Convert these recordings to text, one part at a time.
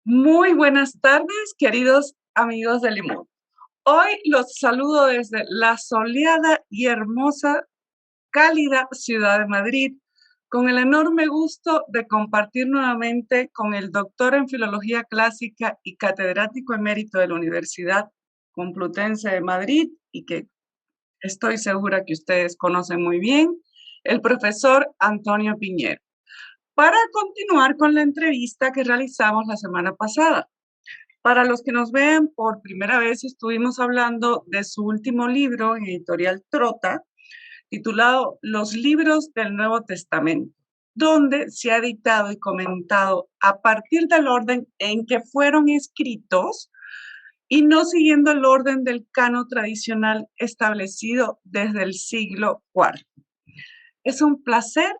Muy buenas tardes, queridos amigos de Limón. Hoy los saludo desde la soleada y hermosa, cálida ciudad de Madrid, con el enorme gusto de compartir nuevamente con el doctor en Filología Clásica y catedrático emérito de la Universidad Complutense de Madrid, y que estoy segura que ustedes conocen muy bien, el profesor Antonio Piñero, para continuar con la entrevista que realizamos la semana pasada. Para los que nos vean por primera vez, estuvimos hablando de su último libro en editorial Trota, titulado Los libros del Nuevo Testamento, donde se ha editado y comentado a partir del orden en que fueron escritos y no siguiendo el orden del canon tradicional establecido desde el siglo IV. Es un placer,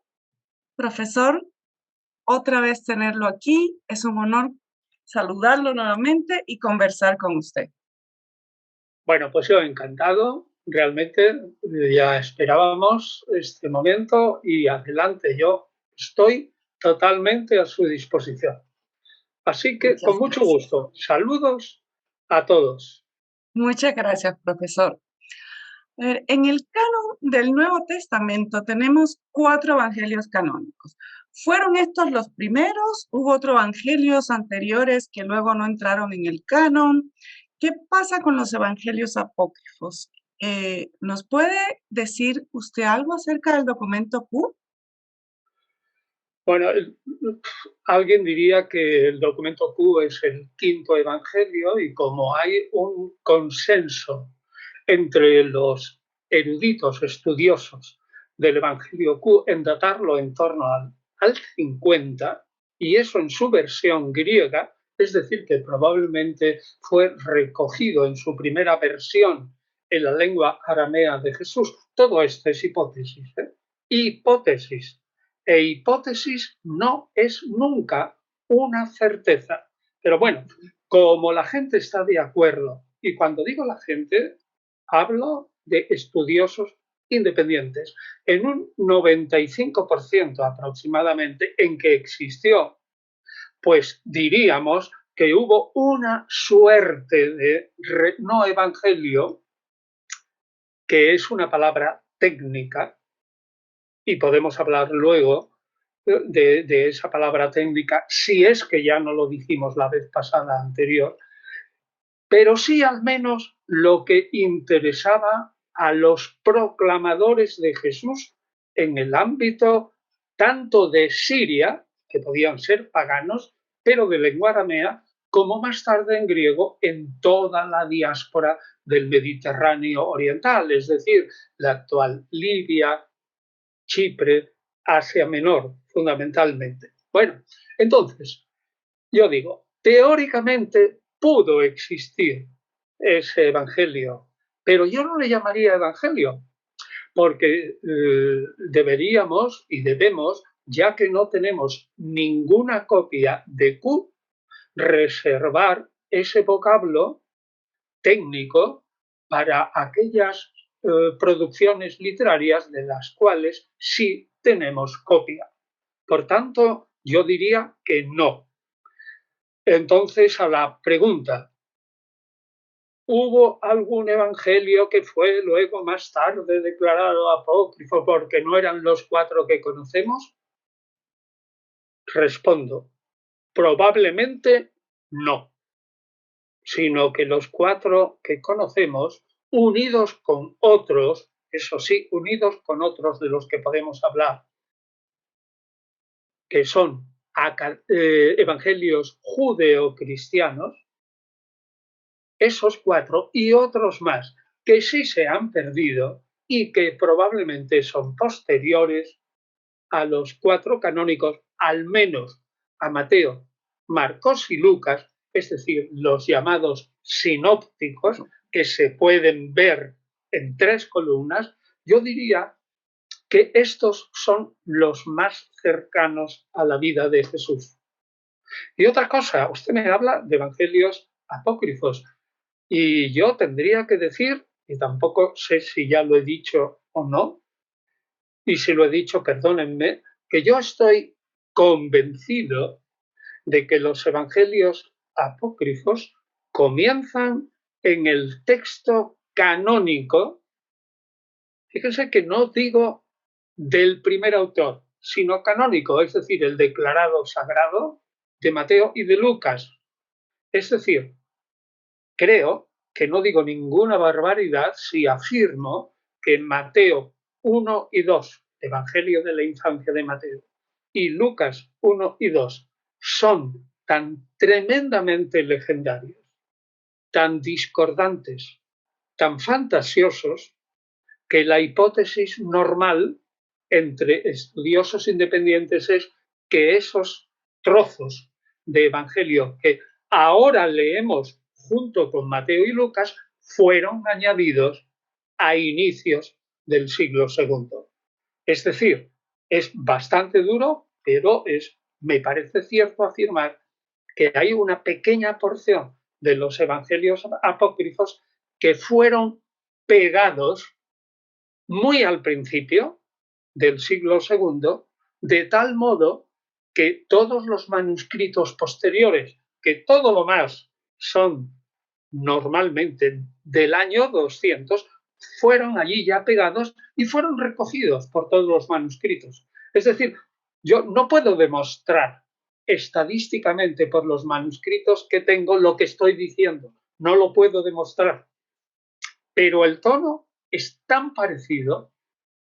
profesor, otra vez tenerlo aquí. Es un honor saludarlo nuevamente y conversar con usted. Bueno, pues yo encantado, realmente ya esperábamos este momento y adelante, yo estoy totalmente a su disposición. Así que con mucho gusto, saludos a todos. Muchas gracias, profesor. En el canon del Nuevo Testamento tenemos 4 evangelios canónicos. ¿Fueron estos los primeros? ¿Hubo otros evangelios anteriores que luego no entraron en el canon? ¿Qué pasa con los evangelios apócrifos? ¿Nos puede decir usted algo acerca del documento Q? Bueno, alguien diría que el documento Q es el quinto evangelio y como hay un consenso entre los eruditos estudiosos del evangelio Q en datarlo en torno al 50, y eso en su versión griega, es decir, que probablemente fue recogido en su primera versión en la lengua aramea de Jesús. Todo esto es hipótesis, ¿eh? Hipótesis. E hipótesis no es nunca una certeza. Pero bueno, como la gente está de acuerdo, y cuando digo la gente, hablo de estudiosos independientes, en un 95% aproximadamente en que existió, pues diríamos que hubo una suerte de no evangelio, que es una palabra técnica, y podemos hablar luego de esa palabra técnica, si es que ya no lo dijimos la vez pasada anterior, pero sí al menos lo que interesaba a los proclamadores de Jesús en el ámbito tanto de Siria, que podían ser paganos, pero de lengua aramea, como más tarde en griego en toda la diáspora del Mediterráneo oriental, es decir, la actual Libia, Chipre, Asia Menor, fundamentalmente. Bueno, entonces, yo digo, teóricamente pudo existir ese evangelio, pero yo no le llamaría evangelio, porque deberíamos y debemos, ya que no tenemos ninguna copia de Q, reservar ese vocablo técnico para aquellas producciones literarias de las cuales sí tenemos copia. Por tanto, yo diría que no. Entonces, a la pregunta, ¿hubo algún evangelio que fue luego más tarde declarado apócrifo porque no eran los 4 que conocemos? Respondo, probablemente no, sino que los 4 que conocemos, unidos con otros, eso sí, unidos con otros de los que podemos hablar, que son evangelios judeocristianos, esos 4 y otros más que sí se han perdido y que probablemente son posteriores a los 4 canónicos, al menos a Mateo, Marcos y Lucas, es decir, los llamados sinópticos, que se pueden ver en 3 columnas, yo diría que estos son los más cercanos a la vida de Jesús. Y otra cosa, usted me habla de evangelios apócrifos, y yo tendría que decir, y tampoco sé si ya lo he dicho o no, y si lo he dicho, perdónenme, que yo estoy convencido de que los evangelios apócrifos comienzan en el texto canónico. Fíjense que no digo del primer autor, sino canónico, es decir, el declarado sagrado de Mateo y de Lucas. Es decir, creo que no digo ninguna barbaridad si afirmo que Mateo 1 y 2, Evangelio de la infancia de Mateo, y Lucas 1 y 2 son tan tremendamente legendarios, tan discordantes, tan fantasiosos, que la hipótesis normal entre estudiosos independientes es que esos trozos de Evangelio que ahora leemos junto con Mateo y Lucas fueron añadidos a inicios del siglo II. Es decir, es bastante duro, pero me parece cierto afirmar que hay una pequeña porción de los evangelios apócrifos que fueron pegados muy al principio del siglo II, de tal modo que todos los manuscritos posteriores, que todo lo más son normalmente del año 200, fueron allí ya pegados y fueron recogidos por todos los manuscritos. Es decir, yo no puedo demostrar estadísticamente por los manuscritos que tengo lo que estoy diciendo, no lo puedo demostrar, pero el tono es tan parecido,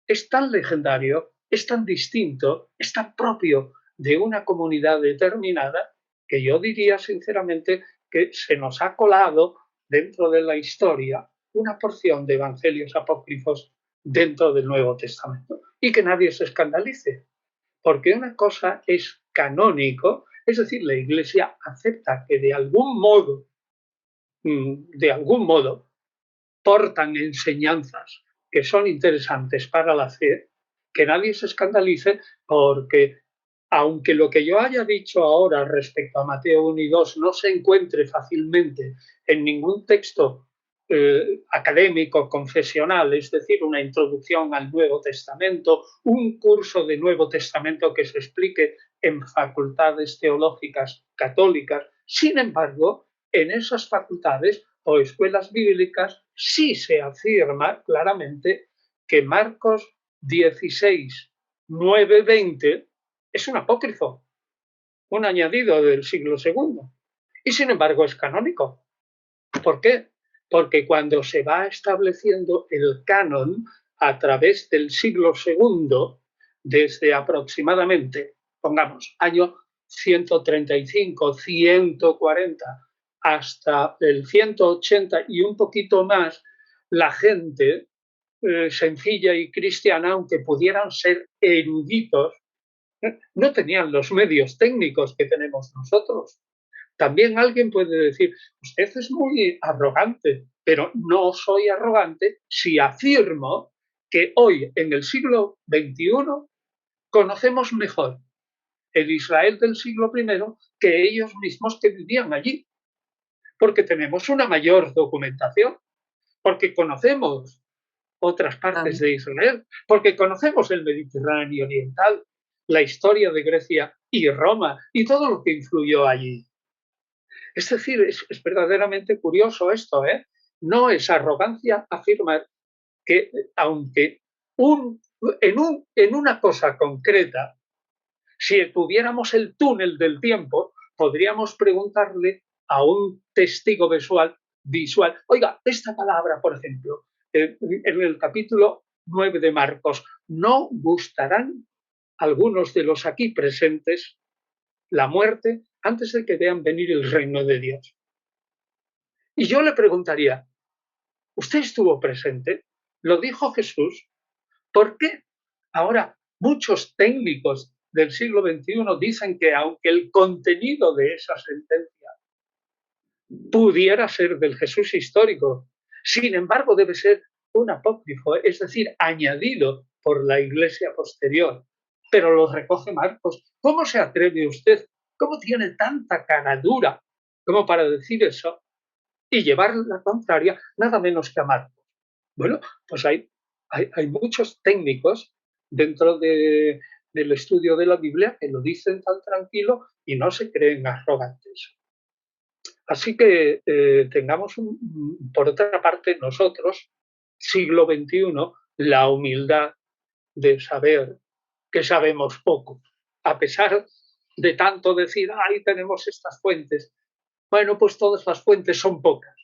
es tan legendario, es tan distinto, es tan propio de una comunidad determinada, que yo diría sinceramente que se nos ha colado dentro de la historia una porción de evangelios apócrifos dentro del Nuevo Testamento. Y que nadie se escandalice, porque una cosa es canónico, es decir, la Iglesia acepta que de algún modo, portan enseñanzas que son interesantes para la fe, que nadie se escandalice, porque aunque lo que yo haya dicho ahora respecto a Mateo 1 y 2 no se encuentre fácilmente en ningún texto académico, confesional, es decir, una introducción al Nuevo Testamento, un curso de Nuevo Testamento que se explique en facultades teológicas católicas, sin embargo, en esas facultades o escuelas bíblicas sí se afirma claramente que Marcos 16, 9, 20 es un apócrifo, un añadido del siglo II. Y sin embargo es canónico. ¿Por qué? Porque cuando se va estableciendo el canon a través del siglo II, desde aproximadamente, pongamos, año 135, 140, hasta el 180 y un poquito más, la gente sencilla y cristiana, aunque pudieran ser eruditos, no tenían los medios técnicos que tenemos nosotros. También alguien puede decir, usted es muy arrogante, pero no soy arrogante si afirmo que hoy, en el siglo XXI, conocemos mejor el Israel del siglo I que ellos mismos que vivían allí, porque tenemos una mayor documentación, porque conocemos otras partes de Israel, porque conocemos el Mediterráneo oriental, la historia de Grecia y Roma y todo lo que influyó allí. Es decir, es verdaderamente curioso esto, ¿eh? No es arrogancia afirmar que, aunque en una cosa concreta, si tuviéramos el túnel del tiempo, podríamos preguntarle a un testigo visual, oiga, esta palabra, por ejemplo, en el capítulo 9 de Marcos, ¿no gustarán algunos de los aquí presentes la muerte antes de que vean venir el reino de Dios? Y yo le preguntaría, ¿usted estuvo presente? ¿Lo dijo Jesús? ¿Por qué ahora muchos técnicos del siglo XXI dicen que aunque el contenido de esa sentencia pudiera ser del Jesús histórico, sin embargo debe ser un apócrifo, es decir, añadido por la Iglesia posterior, pero lo recoge Marcos? ¿Cómo se atreve usted? ¿Cómo tiene tanta cara dura como para decir eso y llevar la contraria nada menos que a Marcos? Bueno, pues hay muchos técnicos dentro del estudio de la Biblia que lo dicen tan tranquilo y no se creen arrogantes. Así que tengamos, por otra parte, nosotros, siglo XXI, la humildad de saber que sabemos poco, a pesar de tanto decir, ahí tenemos estas fuentes. Bueno, pues todas las fuentes son pocas.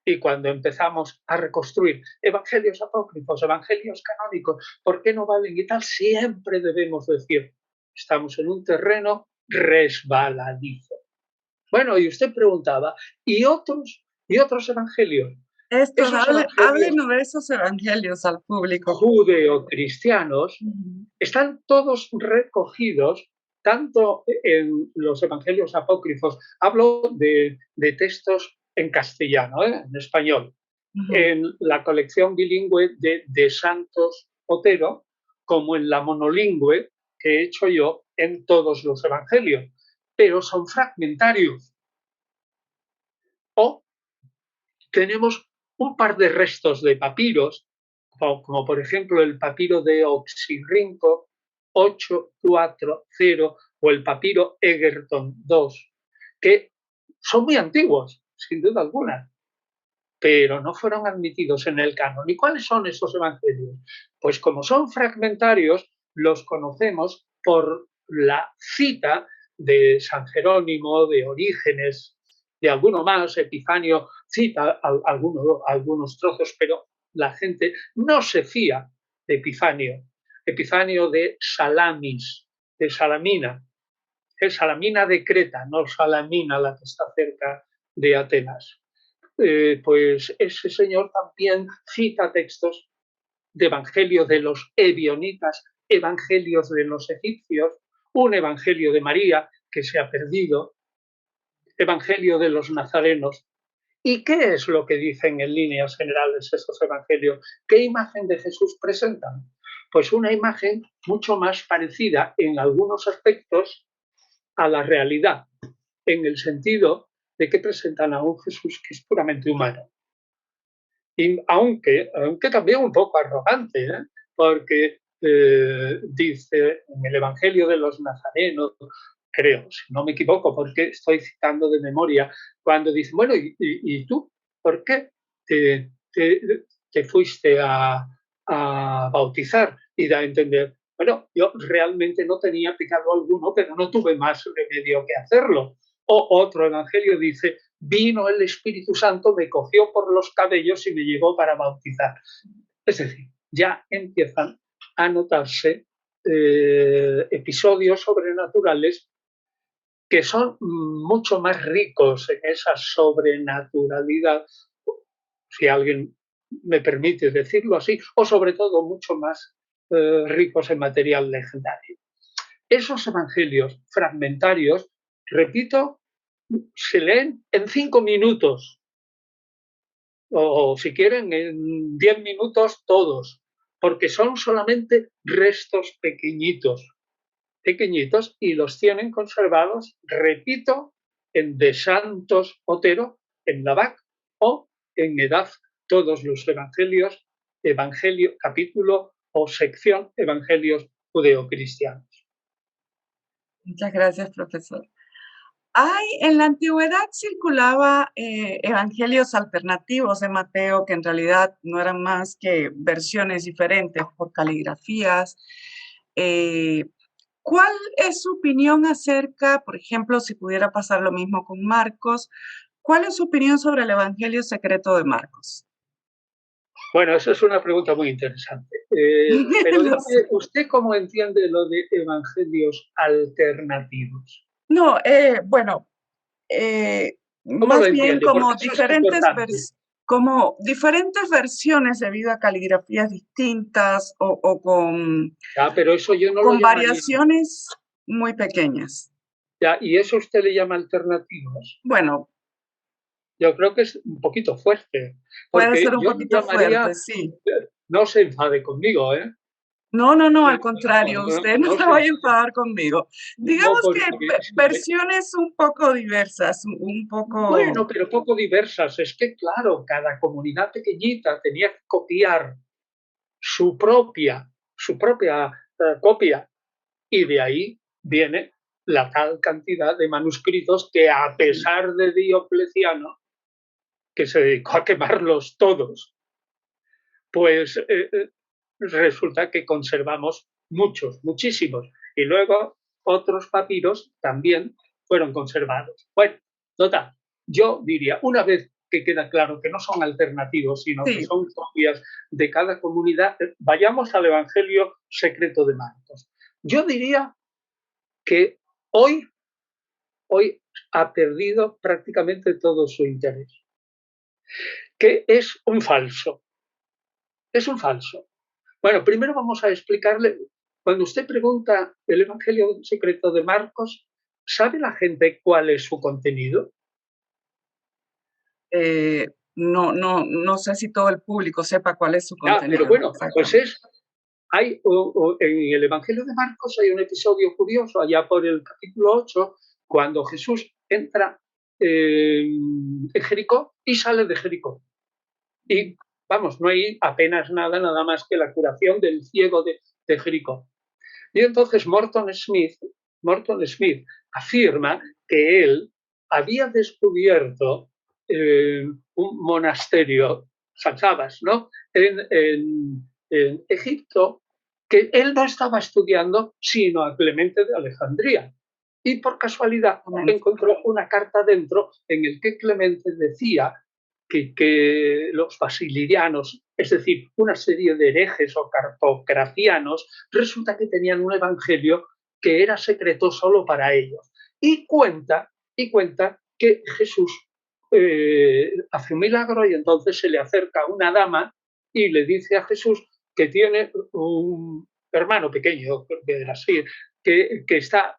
Y cuando empezamos a reconstruir evangelios apócrifos, evangelios canónicos, ¿por qué no valen y tal? Siempre debemos decir, estamos en un terreno resbaladizo. Bueno, y usted preguntaba, ¿y otros evangelios? Estos, Esos evangelios háblenos de esos evangelios al público. judeocristianos están todos recogidos tanto en los evangelios apócrifos, hablo de textos en castellano, en español, en la colección bilingüe de Santos Otero, como en la monolingüe que he hecho yo en todos los evangelios, pero son fragmentarios. O tenemos un par de restos de papiros, como por ejemplo el papiro de Oxirrinco 840 o el papiro Egerton 2, que son muy antiguos, sin duda alguna, pero no fueron admitidos en el canon. ¿Y cuáles son esos evangelios? Pues como son fragmentarios, los conocemos por la cita de San Jerónimo, de Orígenes, de alguno más, Epifanio cita algunos trozos, pero la gente no se fía de Epifanio de Salamis, de Salamina. Es Salamina de Creta, no Salamina la que está cerca de Atenas. Pues ese señor también cita textos de evangelios de los ebionitas, evangelios de los egipcios, un evangelio de María que se ha perdido, evangelio de los nazarenos. ¿Y qué es lo que dicen en líneas generales esos evangelios? ¿Qué imagen de Jesús presentan? Pues una imagen mucho más parecida en algunos aspectos a la realidad, en el sentido de que presentan a un Jesús que es puramente humano. Y aunque también un poco arrogante, porque dice en el Evangelio de los Nazarenos, creo, si no me equivoco, porque estoy citando de memoria, cuando dice, bueno, ¿y tú por qué te fuiste a bautizar? Y da a entender, bueno, yo realmente no tenía pecado alguno, pero no tuve más remedio que hacerlo. O otro evangelio dice, vino el Espíritu Santo, me cogió por los cabellos y me llevó para bautizar. Es decir, ya empiezan a notarse episodios sobrenaturales que son mucho más ricos en esa sobrenaturalidad, si alguien me permite decirlo así, o sobre todo mucho más ricos en material legendario. Esos evangelios fragmentarios, repito, se leen en 5 minutos, o si quieren, en 10 minutos todos, porque son solamente restos pequeñitos, y los tienen conservados, repito, en De Santos Otero, en Lavac o en Edad, todos los evangelios, evangelio, capítulo o sección evangelios judeocristianos. Muchas gracias, profesor. En la antigüedad circulaba evangelios alternativos de Mateo que en realidad no eran más que versiones diferentes por caligrafías. ¿Cuál es su opinión acerca, por ejemplo, si pudiera pasar lo mismo con Marcos, cuál es su opinión sobre el Evangelio secreto de Marcos? Bueno, esa es una pregunta muy interesante. Pero dígame, ¿usted cómo entiende lo de evangelios alternativos? No, bueno, ¿Cómo lo más bien entiende? Porque eso es importante. como diferentes versiones debido a caligrafías distintas o con, Pero eso yo no lo con llamaría. variaciones muy pequeñas. ¿Y eso usted le llama alternativos? Bueno, yo creo que es un poquito fuerte. puede Porque ser un yo poquito llamaría, fuerte, sí. no se enfade conmigo, No, al contrario, usted no no se se vaya a enfade. enfadar conmigo. No, Digamos que porque versiones un poco diversas, un poco... bueno, pero poco diversas. Es que, claro, cada comunidad pequeñita tenía que copiar su propia copia. Y de ahí viene la tal cantidad de manuscritos que, a pesar de Diocleciano, que se dedicó a quemarlos todos, pues resulta que conservamos muchos, muchísimos. Y luego otros papiros también fueron conservados. Bueno, total, yo diría, una vez que queda claro que no son alternativos, sino que son copias de cada comunidad, vayamos al Evangelio secreto de Marcos. Yo diría que hoy ha perdido prácticamente todo su interés, que es un falso. Es un falso. Bueno, primero vamos a explicarle, cuando usted pregunta el Evangelio secreto de Marcos, ¿sabe la gente cuál es su contenido? No sé si todo el público sepa cuál es su contenido. Pero bueno, pues en el Evangelio de Marcos hay un episodio curioso, allá por el capítulo 8, cuando Jesús entra en Jericó y sale de Jericó. Y vamos, no hay apenas nada más que la curación del ciego de Jericó. Y entonces Morton Smith afirma que él había descubierto un monasterio, Satsabas, ¿no? en Egipto, que él no estaba estudiando, sino a Clemente de Alejandría. Y por casualidad encontró una carta dentro en el que Clemente decía que los basilirianos, es decir, una serie de herejes o cartografianos, resulta que tenían un evangelio que era secreto solo para ellos. Y cuenta que Jesús hace un milagro y entonces se le acerca una dama y le dice a Jesús que tiene un hermano pequeño, que está,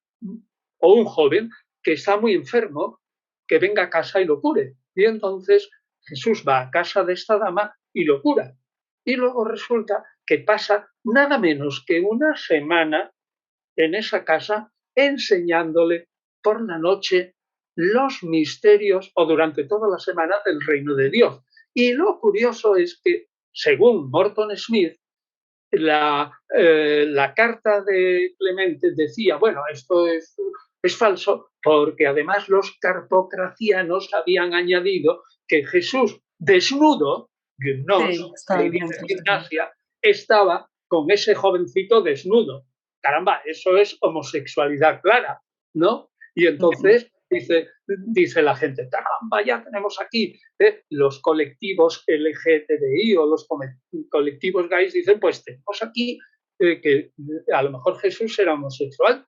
o un joven, que está muy enfermo, que venga a casa y lo cure. Y entonces Jesús va a casa de esta dama y lo cura. Y luego resulta que pasa nada menos que una semana en esa casa enseñándole por la noche los misterios, o durante toda la semana, del reino de Dios. Y lo curioso es que, según Morton Smith, la carta de Clemente decía, bueno, esto es falso, porque además los carpocracianos habían añadido que Jesús, desnudo, gimnasia, estaba con ese jovencito desnudo. Caramba, eso es homosexualidad clara, ¿no? Y entonces dice la gente, caramba, ya tenemos aquí los colectivos LGTBI o los colectivos gays, dicen, pues tenemos aquí que a lo mejor Jesús era homosexual,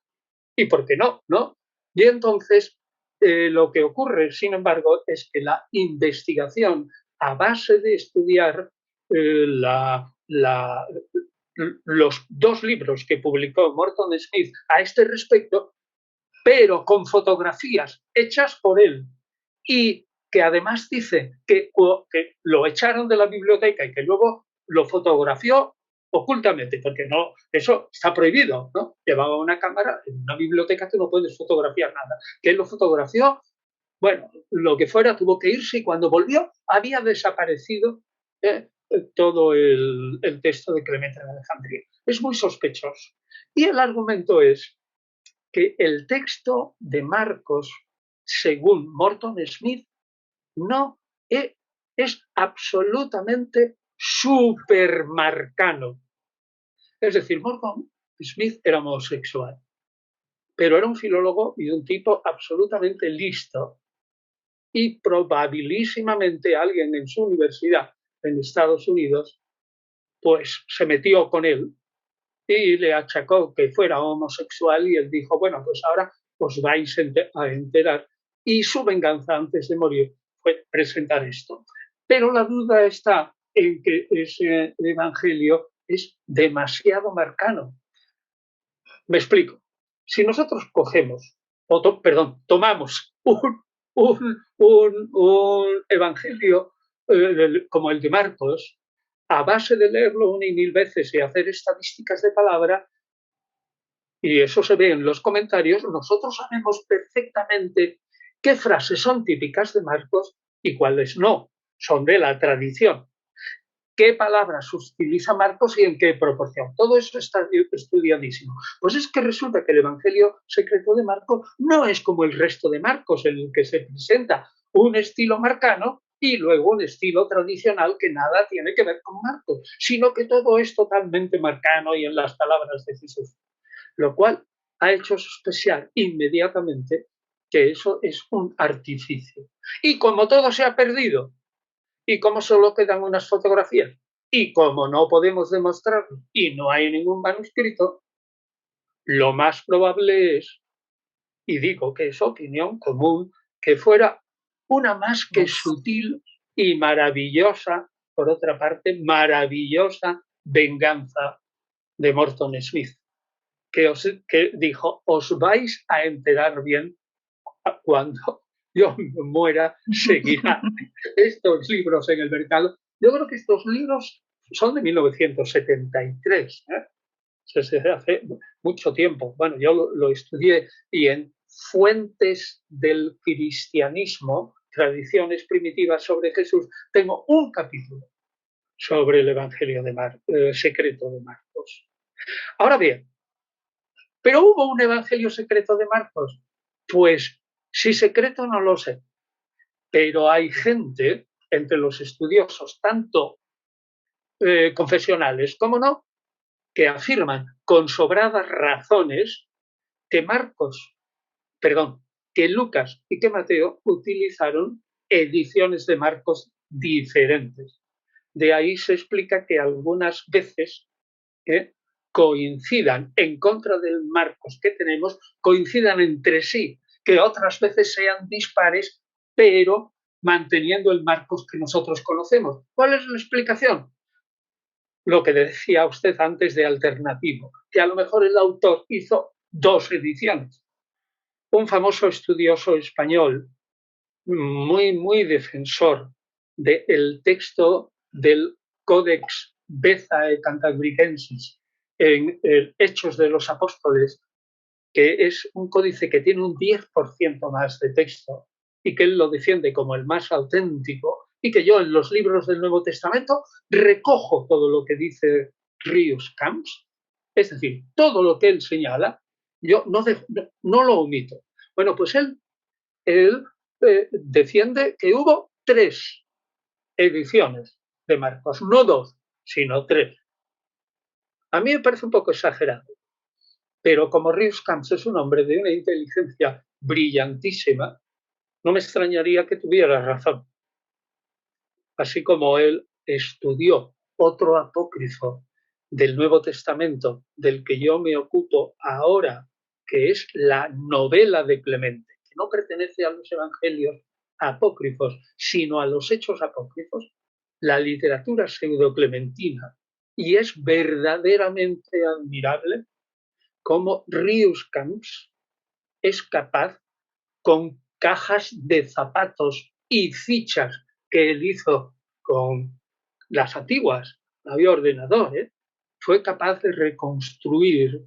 ¿y por qué no? ¿No? Y entonces lo que ocurre, sin embargo, es que la investigación a base de estudiar los dos libros que publicó Morton Smith a este respecto, pero con fotografías hechas por él y que además dice que lo echaron de la biblioteca y que luego lo fotografió ocultamente, porque no, eso está prohibido, ¿no? Llevaba una cámara en una biblioteca que no puedes fotografiar nada. Que él lo fotografió, bueno, lo que fuera, tuvo que irse y cuando volvió había desaparecido todo el texto de Clemente de Alejandría. Es muy sospechoso. Y el argumento es que el texto de Marcos, según Morton Smith, no es absolutamente supermarcano. Es decir, Morton Smith era homosexual, pero era un filólogo y un tipo absolutamente listo y probabilísimamente alguien en su universidad en Estados Unidos pues se metió con él y le achacó que fuera homosexual y él dijo, bueno, pues ahora os vais a enterar. Y su venganza antes de morir fue presentar esto. Pero la duda está en que ese evangelio es demasiado marcano. Me explico. Si nosotros cogemos, tomamos un evangelio como el de Marcos, a base de leerlo una y mil veces y hacer estadísticas de palabra, y eso se ve en los comentarios, nosotros sabemos perfectamente qué frases son típicas de Marcos y cuáles no, son de la tradición. qué palabras utiliza Marcos y en qué proporción. Todo eso está estudiadísimo. Pues es que resulta que el Evangelio secreto de Marcos no es como el resto de Marcos, en el que se presenta un estilo marcano y luego un estilo tradicional que nada tiene que ver con Marcos, sino que todo es totalmente marcano y en las palabras de Jesús. Lo cual ha hecho especial inmediatamente que eso es un artificio. Y como todo se ha perdido, y como solo quedan unas fotografías, y como no podemos demostrarlo, y no hay ningún manuscrito, lo más probable es, y digo que es opinión común, que fuera una más que sutil y maravillosa, por otra parte, maravillosa venganza de Morton Smith, que dijo, os vais a enterar bien cuando yo me muera, seguirán estos libros en el mercado. Yo creo que estos libros son de 1973, desde hace mucho tiempo. Bueno, yo lo estudié y en Fuentes del Cristianismo, Tradiciones Primitivas sobre Jesús, tengo un capítulo sobre el Evangelio secreto de Marcos. Ahora bien, ¿pero hubo un Evangelio secreto de Marcos? Pues si secreto no lo sé, pero hay gente entre los estudiosos, tanto confesionales como no, que afirman con sobradas razones que que Lucas y que Mateo utilizaron ediciones de Marcos diferentes. De ahí se explica que algunas veces coincidan en contra del Marcos que tenemos, coincidan entre sí, que otras veces sean dispares, pero manteniendo el Marcos que nosotros conocemos. ¿Cuál es la explicación? Lo que decía usted antes de alternativo, que a lo mejor el autor hizo dos ediciones. Un famoso estudioso español, muy defensor del texto del Codex Bezae Cantabricensis en Hechos de los Apóstoles, que es un códice que tiene un 10% más de texto y que él lo defiende como el más auténtico, y que yo en los libros del Nuevo Testamento recojo todo lo que dice Rius Camps, es decir, todo lo que él señala, yo no lo omito. Bueno, pues él defiende que hubo 3 ediciones de Marcos, no 2, sino 3. A mí me parece un poco exagerado, pero como Rius Camps es un hombre de una inteligencia brillantísima, no me extrañaría que tuviera razón. Así como él estudió otro apócrifo del Nuevo Testamento del que yo me ocupo ahora, que es la novela de Clemente, que no pertenece a los evangelios apócrifos, sino a los hechos apócrifos, la literatura pseudoclementina. Y es verdaderamente admirable cómo Rius Camps es capaz, con cajas de zapatos y fichas que él hizo con las antiguas, no había ordenador, fue capaz de reconstruir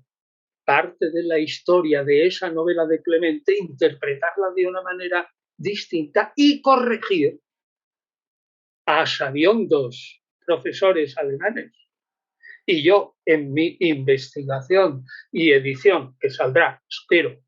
parte de la historia de esa novela de Clemente, interpretarla de una manera distinta y corregir a sabiondos profesores alemanes. Y yo, en mi investigación y edición, que saldrá, espero,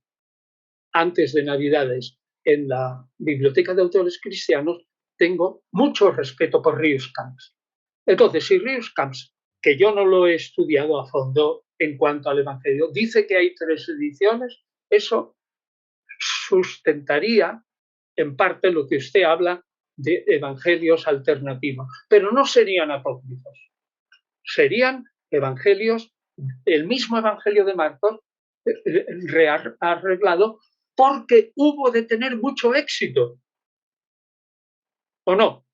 antes de Navidades, en la Biblioteca de Autores Cristianos, tengo mucho respeto por Rius Camps. Entonces, si Rius Camps, que yo no lo he estudiado a fondo en cuanto al Evangelio, dice que hay 3 ediciones, eso sustentaría en parte lo que usted habla de evangelios alternativos, pero no serían apócrifos, serían evangelios, el mismo evangelio de Marcos arreglado porque hubo de tener mucho éxito, ¿o no?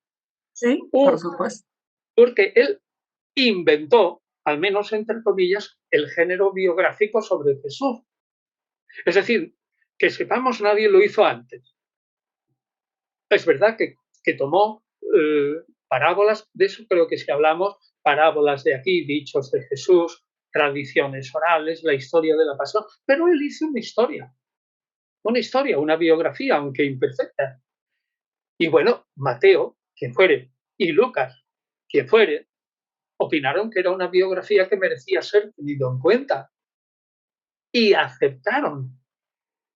Sí, por supuesto. Porque él inventó, al menos entre comillas, el género biográfico sobre Jesús. Es decir, que sepamos, nadie lo hizo antes. Es verdad que tomó parábolas, de eso creo que si hablamos, parábolas de aquí, dichos de Jesús, tradiciones orales, la historia de la pasión, pero él hizo una historia, una biografía, aunque imperfecta. Y bueno, Mateo, quien fuere, y Lucas, quien fuere, opinaron que era una biografía que merecía ser tenido en cuenta y aceptaron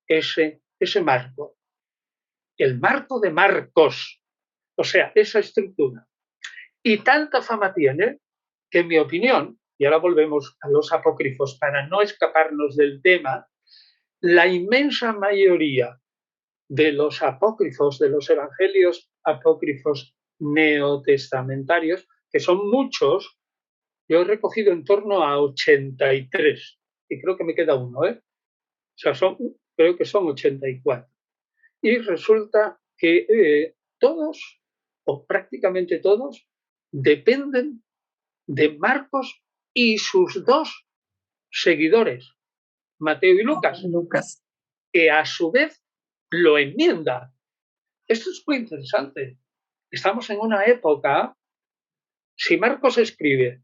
ese marco, el marco de Marcos, o sea, esa estructura. Y tanta fama tiene que, en mi opinión, y ahora volvemos a los apócrifos para no escaparnos del tema, la inmensa mayoría de los apócrifos, de los evangelios apócrifos neotestamentarios, que son muchos, yo he recogido en torno a 83, y creo que me queda uno, ¿eh? O sea, creo que son 84. Y resulta que todos, o prácticamente todos, dependen de Marcos y sus dos seguidores, Mateo y Lucas, que a su vez lo enmienda. Esto es muy interesante. Estamos en una época, si Marcos escribe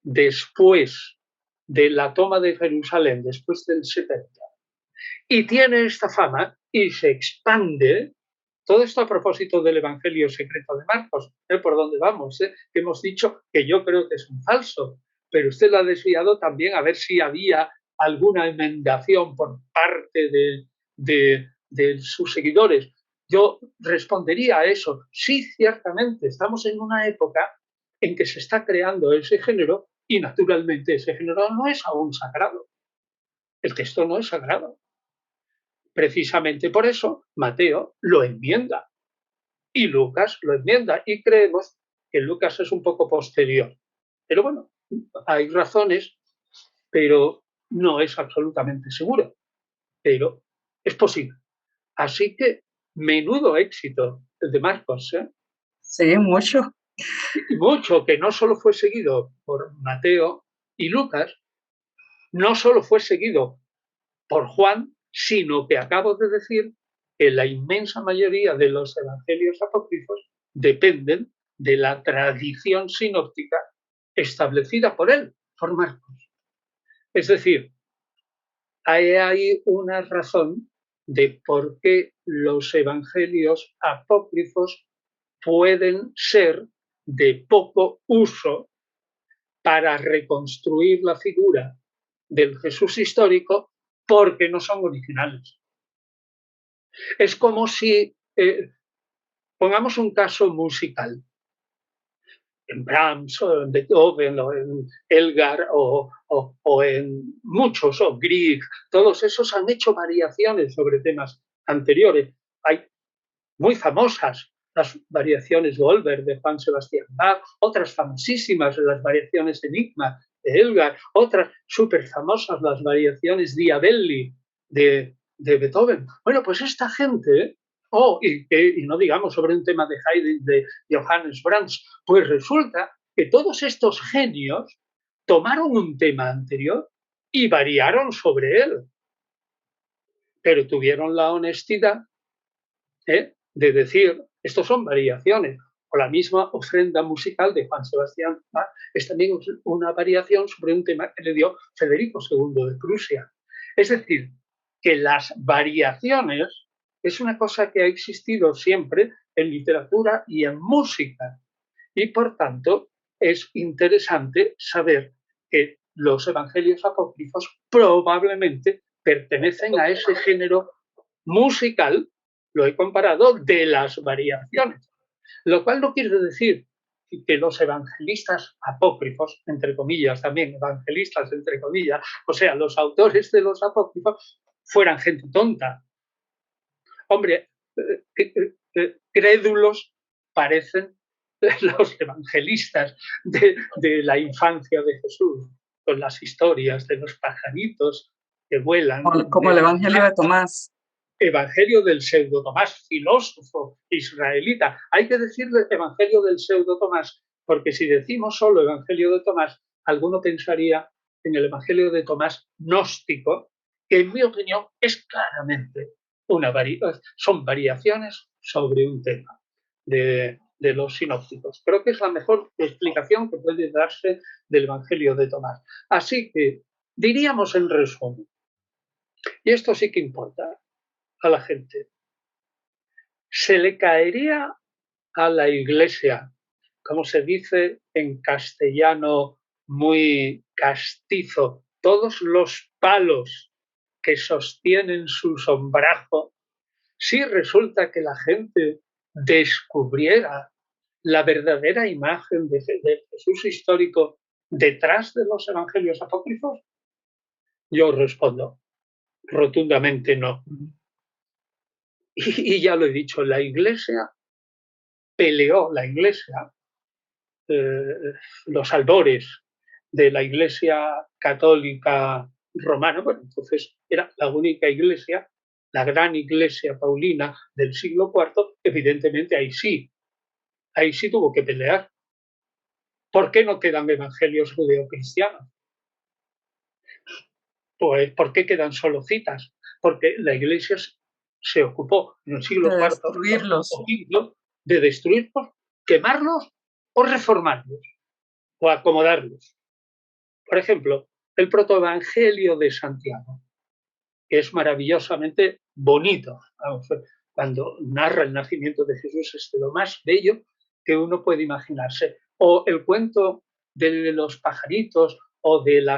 después de la toma de Jerusalén, después del 70, y tiene esta fama y se expande, todo esto a propósito del Evangelio secreto de Marcos, por dónde vamos, hemos dicho que yo creo que es un falso, pero usted lo ha desviado también a ver si había alguna enmendación por parte de sus seguidores. Yo respondería a eso. Sí, ciertamente, estamos en una época en que se está creando ese género y naturalmente ese género no es aún sagrado. El texto no es sagrado. Precisamente por eso Mateo lo enmienda y Lucas lo enmienda y creemos que Lucas es un poco posterior. Pero bueno, hay razones, pero no es absolutamente seguro. Pero es posible. Así que menudo éxito el de Marcos, ¿eh? Sí, mucho. Y mucho, que no solo fue seguido por Mateo y Lucas, no solo fue seguido por Juan, sino que acabo de decir que la inmensa mayoría de los evangelios apócrifos dependen de la tradición sinóptica establecida por él, por Marcos. Es decir, hay una razón de por qué los evangelios apócrifos pueden ser de poco uso para reconstruir la figura del Jesús histórico, porque no son originales. Es como si, pongamos un caso musical, en Brahms, o en Beethoven, o en Elgar, o en muchos, o Grieg, todos esos han hecho variaciones sobre temas anteriores. Hay muy famosas las variaciones Goldberg de Juan Sebastián Bach, otras famosísimas las variaciones Enigma de Elgar, otras súper famosas las variaciones Diabelli de Beethoven. Bueno, pues esta gente, y no digamos sobre un tema de Haydn de Johannes Brahms, pues resulta que todos estos genios tomaron un tema anterior y variaron sobre él, pero tuvieron la honestidad de decir, estos son variaciones, o la misma ofrenda musical de Juan Sebastián Bach es también una variación sobre un tema que le dio Federico II de Prusia. Es decir, que las variaciones es una cosa que ha existido siempre en literatura y en música, y por tanto es interesante saber que los evangelios apócrifos probablemente pertenecen a ese género musical, lo he comparado, de las variaciones, lo cual no quiere decir que los evangelistas apócrifos, entre comillas también, evangelistas entre comillas, o sea, los autores de los apócrifos, fueran gente tonta. Hombre, crédulos parecen los evangelistas de la infancia de Jesús, con las historias de los pajaritos que vuelan. Como el Evangelio de Tomás. Evangelio del pseudo Tomás, filósofo israelita. Hay que decirle Evangelio del pseudo Tomás, porque si decimos solo Evangelio de Tomás, alguno pensaría en el Evangelio de Tomás gnóstico, que en mi opinión es claramente son variaciones sobre un tema de los sinópticos. Creo que es la mejor explicación que puede darse del Evangelio de Tomás. Así que diríamos en resumen, y esto sí que importa a la gente, se le caería a la Iglesia como se dice en castellano muy castizo, todos los palos que sostienen su sombrajo, si resulta que la gente descubriera la verdadera imagen de Jesús histórico detrás de los evangelios apócrifos? Yo respondo rotundamente no. Y ya lo he dicho, la Iglesia peleó, los albores de la Iglesia católica romana, bueno, entonces era la única iglesia, la gran iglesia paulina del siglo IV, evidentemente ahí sí tuvo que pelear. ¿Por qué no quedan evangelios judeocristianos? Pues, ¿por qué quedan solo citas? Porque la Iglesia se ocupó en el siglo De IV destruirlos. o V de destruirlos, quemarlos o reformarlos o acomodarlos. Por ejemplo, el protoevangelio de Santiago, que es maravillosamente bonito. Vamos, cuando narra el nacimiento de Jesús es de lo más bello que uno puede imaginarse. O el cuento de los pajaritos o del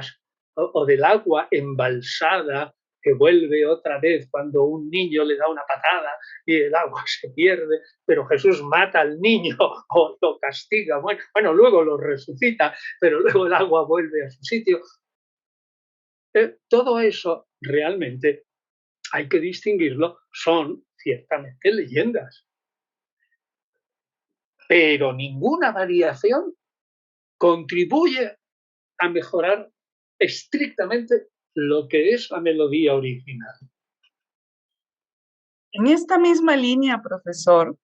agua embalsada que vuelve otra vez cuando un niño le da una patada y el agua se pierde, pero Jesús mata al niño o lo castiga. Bueno, luego lo resucita, pero luego el agua vuelve a su sitio. Todo eso realmente hay que distinguirlo, son ciertamente leyendas, pero ninguna variación contribuye a mejorar estrictamente lo que es la melodía original. En esta misma línea, profesor,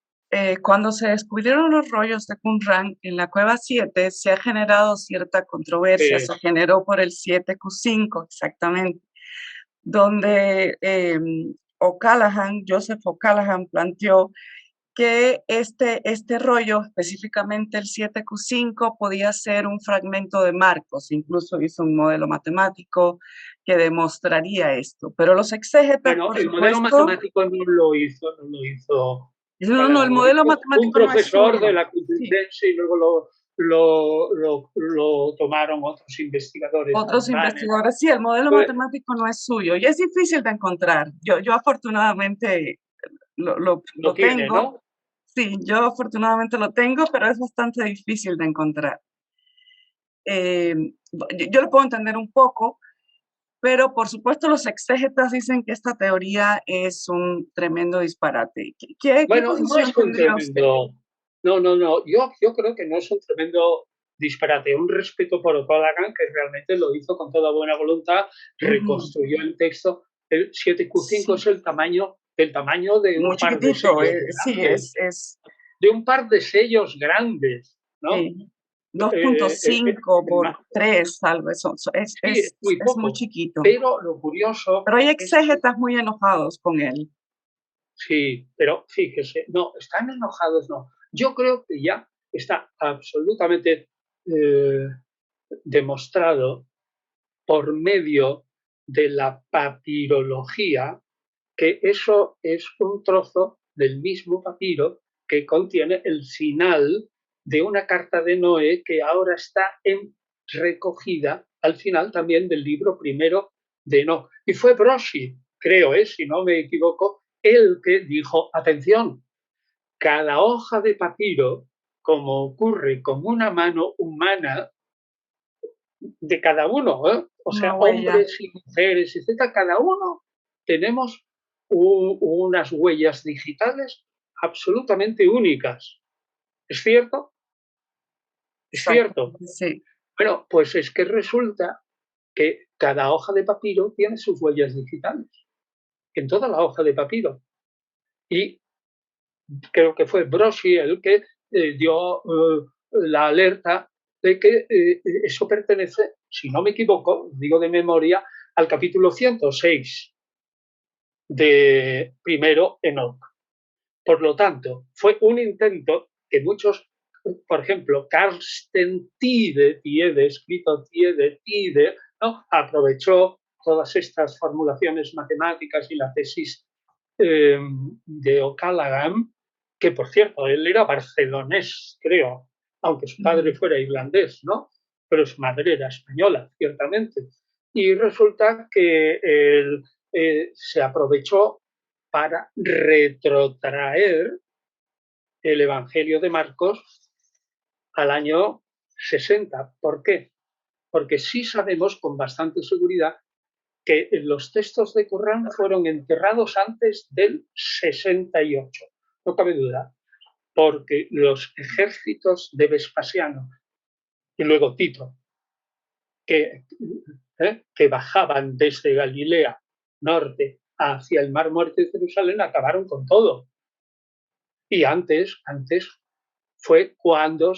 cuando se descubrieron los rollos de Qumran en la cueva 7, se ha generado cierta controversia, se generó por el 7Q5 exactamente, donde Joseph O'Callaghan planteó que este rollo, específicamente el 7Q5, podía ser un fragmento de Marcos, incluso hizo un modelo matemático que demostraría esto, pero los exégetas, bueno, por el supuesto, modelo matemático no lo hizo no, el modelo un matemático no es profesor suyo. de la Complutense y luego lo tomaron otros investigadores. Otros investigadores, sí, el modelo matemático no es suyo y es difícil de encontrar. Yo afortunadamente lo tiene, tengo. ¿no? Sí, yo afortunadamente lo tengo, pero es bastante difícil de encontrar. Yo lo puedo entender un poco, pero por supuesto los exégetas dicen que esta teoría es un tremendo disparate. ¿Qué Bueno, no posición es un tendría usted? tremendo. No. Yo creo que no es un tremendo disparate. Un respeto por O'Callaghan, que realmente lo hizo con toda buena voluntad, reconstruyó el texto. El 7Q5 es el tamaño de muy un par de chiquitito, sellos sí, grandes. De un par de sellos grandes, ¿no? 2.5 por 3, algo eso. Sí, es muy Es muy poco. chiquito. Pero lo curioso. Pero hay exégetas muy enojados con él. Sí, pero fíjese, no, están enojados, no. Yo creo que ya está absolutamente demostrado por medio de la papirología que eso es un trozo del mismo papiro que contiene el final de una carta de Noé que ahora está recogida al final también del libro primero de Enoch. Y fue Broschi, creo, si no me equivoco, el que dijo, atención, cada hoja de papiro, como ocurre con una mano humana de cada uno, o sea, hombres y mujeres, etcétera, cada uno tenemos unas huellas digitales absolutamente únicas. ¿Es cierto? ¿Es cierto? Sí. Bueno, pues es que resulta que cada hoja de papiro tiene sus huellas digitales, en toda la hoja de papiro. Y creo que fue Broschi el que dio la alerta de que eso pertenece, si no me equivoco, digo de memoria, al capítulo 106 de primero Enoch. Por lo tanto, fue un intento que muchos, por ejemplo, Carsten Tiede, escrito Tiede, ¿no? Aprovechó todas estas formulaciones matemáticas y la tesis de O'Callaghan, que por cierto, él era barcelonés, creo, aunque su padre fuera irlandés, ¿no? Pero su madre era española, ciertamente. Y resulta que él se aprovechó para retrotraer el Evangelio de Marcos al año 60. ¿Por qué? Porque sí sabemos con bastante seguridad que los textos de Corán fueron enterrados antes del 68. No cabe duda, porque los ejércitos de Vespasiano y luego Tito, que bajaban desde Galilea norte hacia el Mar Muerto de Jerusalén, acabaron con todo. Y antes fue cuando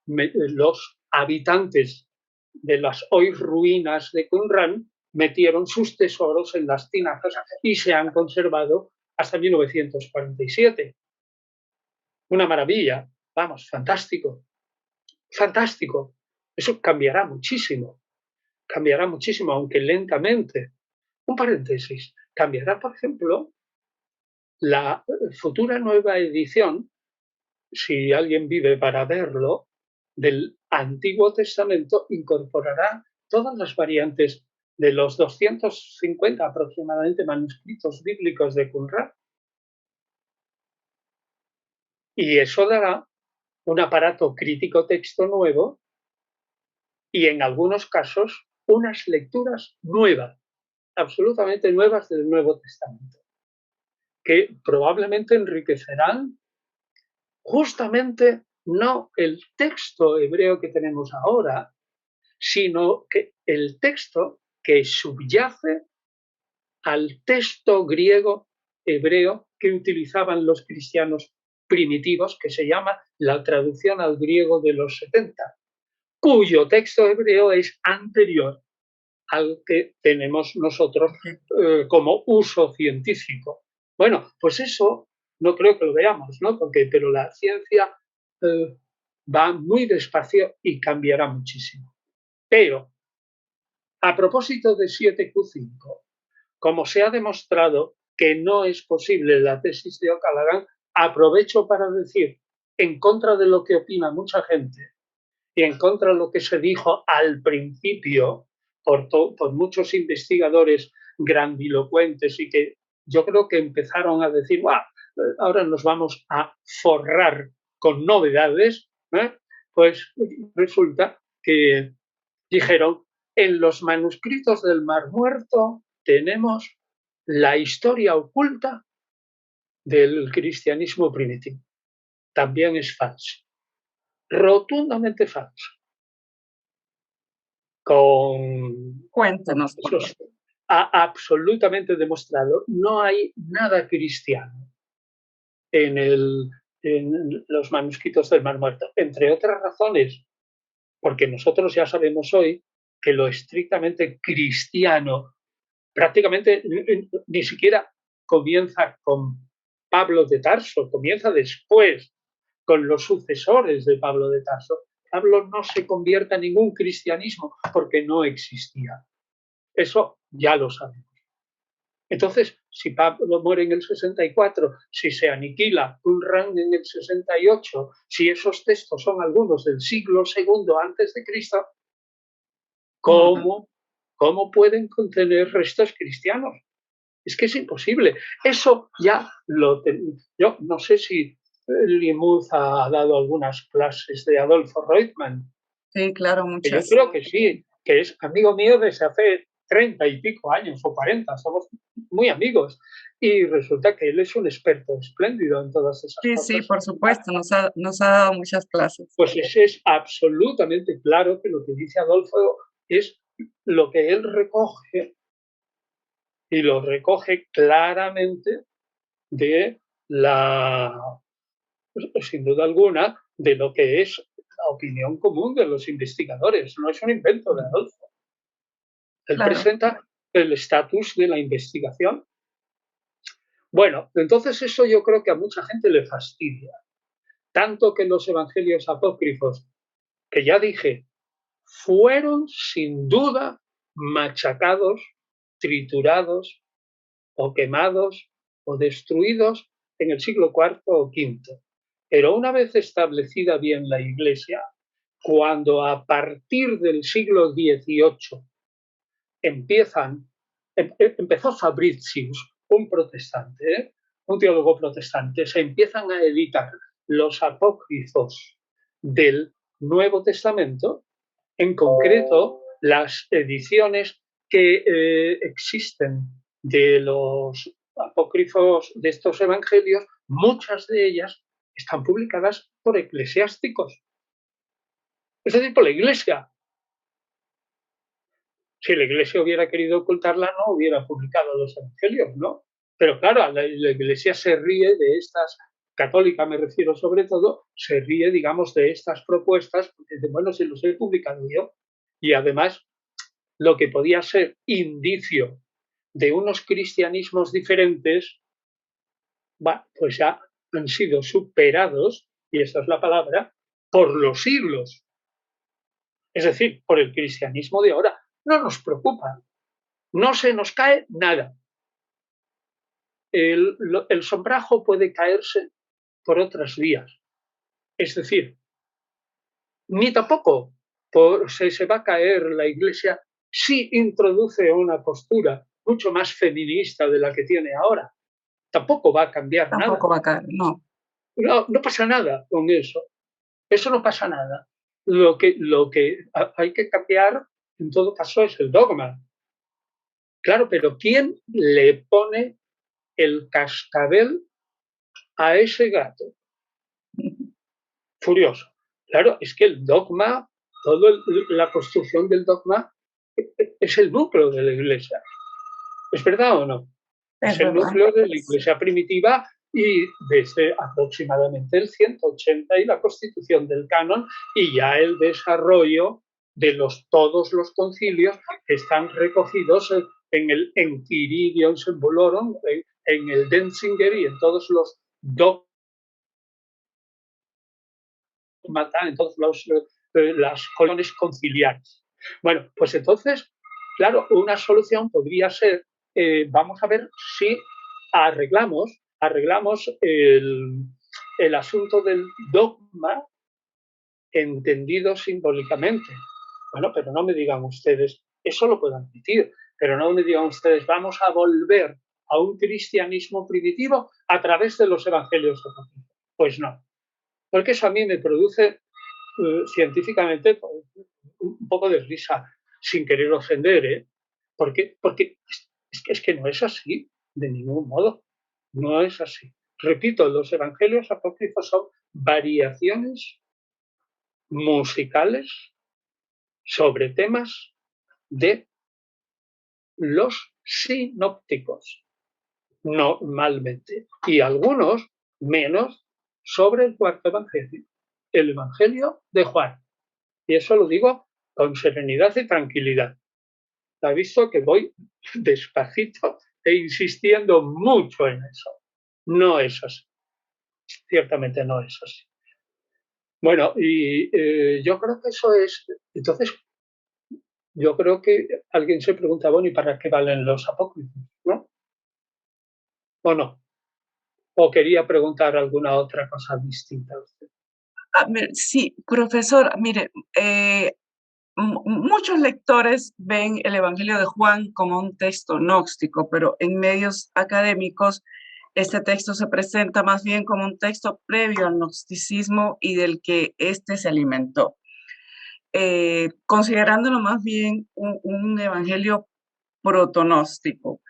los habitantes de las hoy ruinas de Qumran metieron sus tesoros en las tinajas y se han conservado hasta 1947. Una maravilla, vamos, fantástico, fantástico. Eso cambiará muchísimo, aunque lentamente. Un paréntesis, cambiará, por ejemplo, la futura nueva edición, si alguien vive para verlo, del Antiguo Testamento incorporará todas las variantes de los 250 aproximadamente manuscritos bíblicos de Qumran. Y eso dará un aparato crítico texto nuevo y en algunos casos unas lecturas nuevas, absolutamente nuevas del Nuevo Testamento, que probablemente enriquecerán justamente no el texto hebreo que tenemos ahora, sino que el texto que subyace al texto griego hebreo que utilizaban los cristianos primitivos, que se llama la traducción al griego de los 70, cuyo texto hebreo es anterior al que tenemos nosotros como uso científico. Bueno, pues eso no creo que lo veamos, ¿no? Pero la ciencia va muy despacio y cambiará muchísimo. Pero, a propósito de 7Q5, como se ha demostrado que no es posible la tesis de O'Callaghan, aprovecho para decir, en contra de lo que opina mucha gente y en contra de lo que se dijo al principio por muchos investigadores grandilocuentes y que yo creo que empezaron a decir, ahora nos vamos a forrar con novedades, pues resulta que dijeron, en los manuscritos del Mar Muerto tenemos la historia oculta del cristianismo primitivo. También es falso, rotundamente falso. Cuéntanos. Absolutamente demostrado. No hay nada cristiano en los manuscritos del Mar Muerto, entre otras razones, porque nosotros ya sabemos hoy que lo estrictamente cristiano prácticamente ni siquiera comienza con Pablo de Tarso, comienza después con los sucesores de Pablo de Tarso. Pablo no se convierte en ningún cristianismo porque no existía. Eso ya lo sabemos. Entonces, si Pablo muere en el 64, si se aniquila Qumran en el 68, si esos textos son algunos del siglo II antes de Cristo, ¿cómo pueden contener restos cristianos? Es que es imposible. Eso ya yo no sé si Limud ha dado algunas clases de Adolfo Reutemann. Sí, claro, muchas. Yo creo que sí, que es amigo mío desde hace 30 y pico años o 40, somos muy amigos. Y resulta que él es un experto espléndido en todas esas cosas. Sí, por supuesto, nos ha dado muchas clases. Pues es absolutamente claro que lo que dice Adolfo es lo que él recoge y lo recoge claramente de sin duda alguna, de lo que es la opinión común de los investigadores. No es un invento de Adolfo. Él presenta el estatus de la investigación. Bueno, entonces eso yo creo que a mucha gente le fastidia. Tanto que los evangelios apócrifos, que ya dije, fueron sin duda machacados, triturados o quemados o destruidos en el siglo IV o V. Pero una vez establecida bien la Iglesia, cuando a partir del siglo XVIII empezó Fabricius, un protestante, un teólogo protestante, se empiezan a editar los apócrifos del Nuevo Testamento, en concreto las ediciones que existen de los apócrifos de estos evangelios, muchas de ellas están publicadas por eclesiásticos, es decir, por la Iglesia. Si la Iglesia hubiera querido ocultarla, no hubiera publicado los evangelios, ¿no? Pero claro, la Iglesia se ríe de estas, católica me refiero sobre todo, se ríe, digamos, de estas propuestas, porque dice, bueno, si los he publicado yo, y además lo que podía ser indicio de unos cristianismos diferentes, pues ya han sido superados, y esta es la palabra, por los siglos. Es decir, por el cristianismo de ahora. No nos preocupa, no se nos cae nada. El sombrajo puede caerse por otras vías. Es decir, ni tampoco se va a caer la Iglesia si introduce una postura mucho más feminista de la que tiene ahora. Tampoco va a cambiar nada. Tampoco va a caer, no. No pasa nada con eso. Eso no pasa nada. Lo que hay que cambiar, en todo caso, es el dogma. Claro, pero ¿quién le pone el cascabel a ese gato? Furioso. Claro, es que el dogma, toda la construcción del dogma es el núcleo de la Iglesia. ¿Es verdad o no? Es el núcleo de la Iglesia primitiva y desde aproximadamente el 180 y la constitución del canon y ya el desarrollo de todos los concilios que están recogidos en el Enchiridion Symbolorum, en el Denzinger y en todos los dogmas, en todas las colonias conciliares. Bueno, pues entonces, claro, una solución podría ser, vamos a ver si arreglamos el asunto del dogma entendido simbólicamente. Bueno, pero no me digan ustedes, eso lo puedo admitir, pero no me digan ustedes, vamos a volver a un cristianismo primitivo a través de los evangelios apócrifos. Pues no, porque eso a mí me produce científicamente un poco de risa, sin querer ofender, ¿eh? Porque es que no es así, de ningún modo, no es así. Repito, los evangelios apócrifos son variaciones musicales sobre temas de los sinópticos, normalmente, y algunos menos sobre el cuarto evangelio, el evangelio de Juan. Y eso lo digo con serenidad y tranquilidad. Ha visto que voy despacito e insistiendo mucho en eso. No es así. Ciertamente no es así. Bueno, y yo creo que eso es. Entonces, yo creo que alguien se pregunta, bueno, ¿y para qué valen los apócrifos? ¿No? ¿O no? ¿O quería preguntar alguna otra cosa distinta a usted? Sí, profesor, mire, muchos lectores ven el Evangelio de Juan como un texto gnóstico, pero en medios académicos este texto se presenta más bien como un texto previo al gnosticismo y del que éste se alimentó, considerándolo más bien un evangelio protonóstico.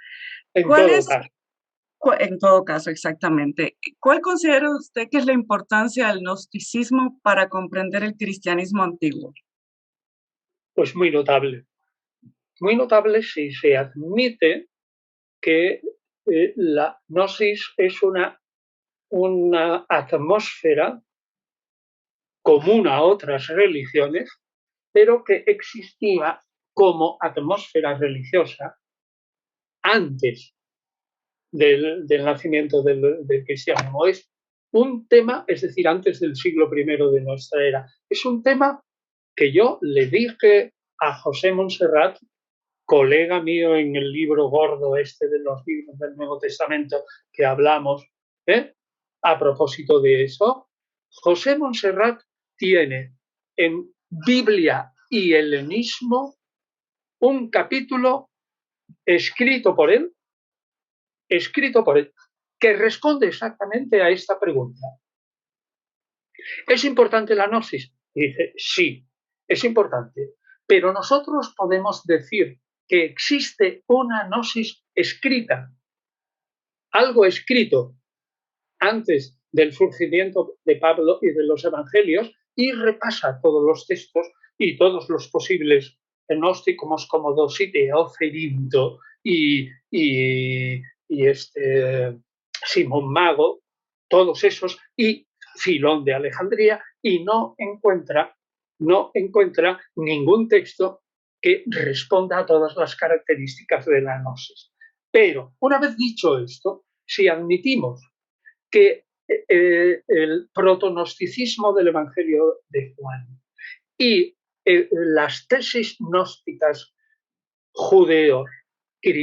En todo caso, exactamente. ¿Cuál considera usted que es la importancia del gnosticismo para comprender el cristianismo antiguo? Pues muy notable. Muy notable si se admite que la gnosis es una atmósfera común a otras religiones, pero que existía como atmósfera religiosa antes del nacimiento del cristianismo. Es un tema, es decir, antes del siglo I de nuestra era. Es un tema que yo le dije a José Montserrat, colega mío en el libro gordo de los libros del Nuevo Testamento que hablamos, a propósito de eso, José Montserrat tiene en Biblia y helenismo un capítulo escrito por él, que responde exactamente a esta pregunta. ¿Es importante la gnosis? Y dice, sí, es importante, pero nosotros podemos decir que existe una gnosis escrita, algo escrito antes del surgimiento de Pablo y de los evangelios, y repasa todos los textos y todos los posibles gnósticos como Dositeo, Cerinto y Simón Mago, todos esos, y Filón de Alejandría, y no encuentra ningún texto que responda a todas las características de la gnosis. Pero, una vez dicho esto, si admitimos que el protonosticismo del Evangelio de Juan y las tesis gnósticas judías y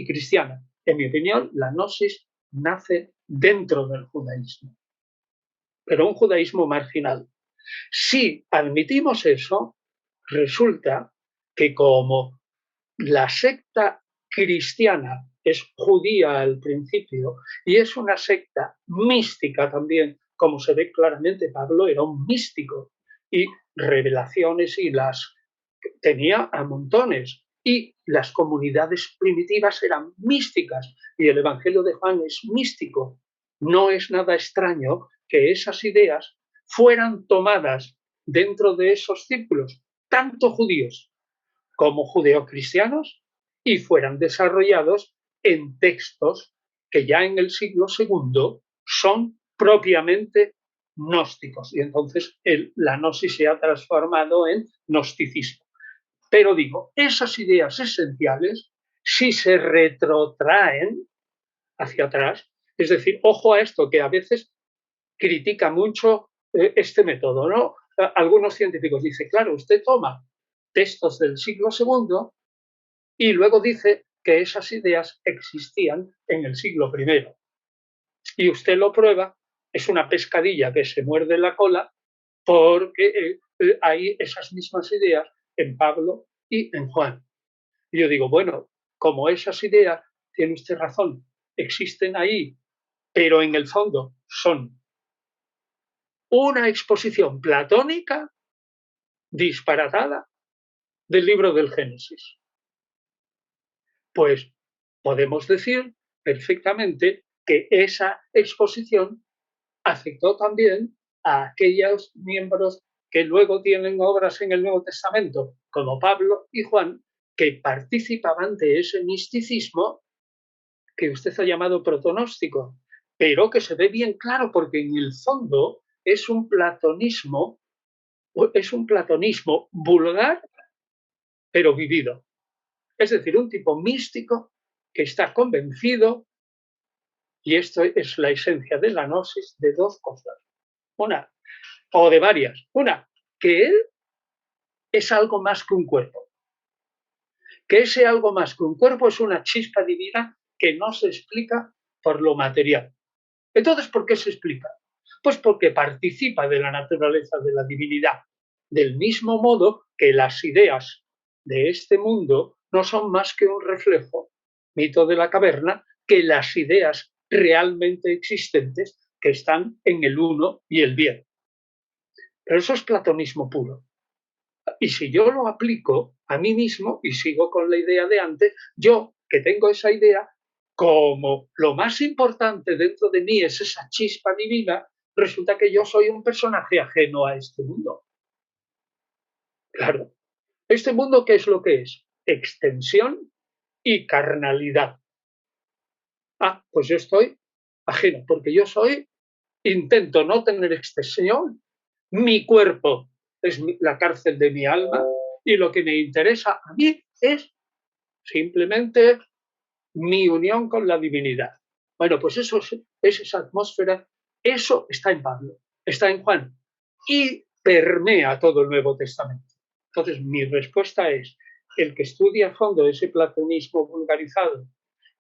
cristianas, en mi opinión, la gnosis nace dentro del judaísmo, pero un judaísmo marginal. Si admitimos eso, resulta que como la secta cristiana es judía al principio y es una secta mística también, como se ve claramente, Pablo era un místico y revelaciones y las tenía a montones, y las comunidades primitivas eran místicas y el Evangelio de Juan es místico. No es nada extraño que esas ideas fueran tomadas dentro de esos círculos, tanto judíos como judeocristianos, y fueran desarrollados en textos que ya en el siglo II son propiamente gnósticos. Y entonces la gnosis se ha transformado en gnosticismo. Pero digo, esas ideas esenciales, si se retrotraen hacia atrás, es decir, ojo a esto que a veces critica mucho este método, ¿no? Algunos científicos dicen, claro, usted toma textos del siglo II y luego dice que esas ideas existían en el siglo I. Y usted lo prueba, es una pescadilla que se muerde la cola porque hay esas mismas ideas en Pablo y en Juan. Y yo digo, bueno, como esas ideas, tiene usted razón, existen ahí, pero en el fondo son una exposición platónica disparatada del libro del Génesis. Pues podemos decir perfectamente que esa exposición afectó también a aquellos miembros que luego tienen obras en el Nuevo Testamento, como Pablo y Juan, que participaban de ese misticismo que usted ha llamado protonóstico, pero que se ve bien claro porque en el fondo es un platonismo vulgar, pero vivido. Es decir, un tipo místico que está convencido, y esto es la esencia de la gnosis, de dos cosas. Una, o de varias. Una, que él es algo más que un cuerpo. Que ese algo más que un cuerpo es una chispa divina que no se explica por lo material. Entonces, ¿por qué se explica? Pues porque participa de la naturaleza de la divinidad, del mismo modo que las ideas de este mundo no son más que un reflejo, mito de la caverna, que las ideas realmente existentes que están en el uno y el bien. Pero eso es platonismo puro. Y si yo lo aplico a mí mismo y sigo con la idea de antes, yo que tengo esa idea, como lo más importante dentro de mí es esa chispa divina, resulta que yo soy un personaje ajeno a este mundo. Claro, ¿este mundo qué es lo que es? Extensión y carnalidad. Ah, pues yo estoy ajeno, porque yo intento no tener extensión, mi cuerpo es la cárcel de mi alma y lo que me interesa a mí es simplemente mi unión con la divinidad. Bueno, pues eso es esa atmósfera, eso está en Pablo, está en Juan y permea todo el Nuevo Testamento. Entonces, mi respuesta es, el que estudie a fondo ese platonismo vulgarizado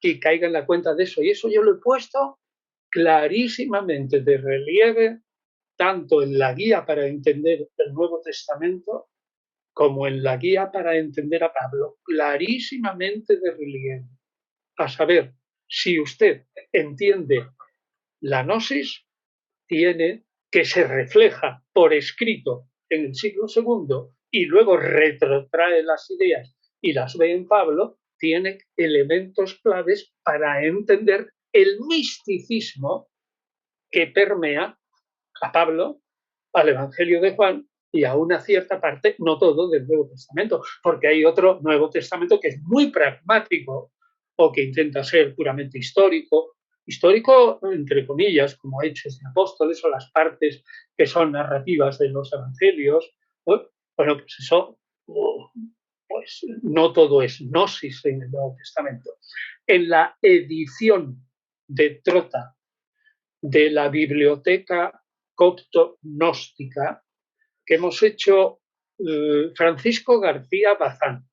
y caiga en la cuenta de eso, y eso yo lo he puesto clarísimamente de relieve, tanto en la guía para entender el Nuevo Testamento como en la guía para entender a Pablo, clarísimamente de relieve. A saber, si usted entiende la gnosis, tiene que se refleja por escrito en el siglo II y luego retrotrae las ideas y las ve en Pablo, tiene elementos claves para entender el misticismo que permea a Pablo, al Evangelio de Juan y a una cierta parte, no todo, del Nuevo Testamento, porque hay otro Nuevo Testamento que es muy pragmático o que intenta ser puramente histórico, histórico entre comillas, como Hechos de Apóstoles o las partes que son narrativas de los Evangelios. Bueno, pues eso, pues no todo es gnosis en el Nuevo Testamento. En la edición de Trota de la biblioteca copto-gnóstica que hemos hecho Francisco García Bazán,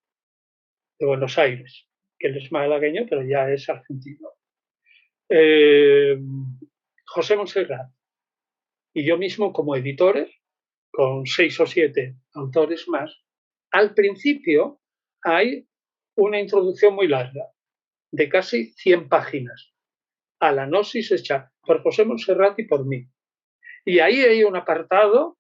de Buenos Aires, que él es malagueño, pero ya es argentino. José Monserrat y yo mismo como editores, con 6 o 7 autores más, al principio hay una introducción muy larga, de casi 100 páginas, a la gnosis hecha por José Monserrat y por mí. Y ahí hay un apartado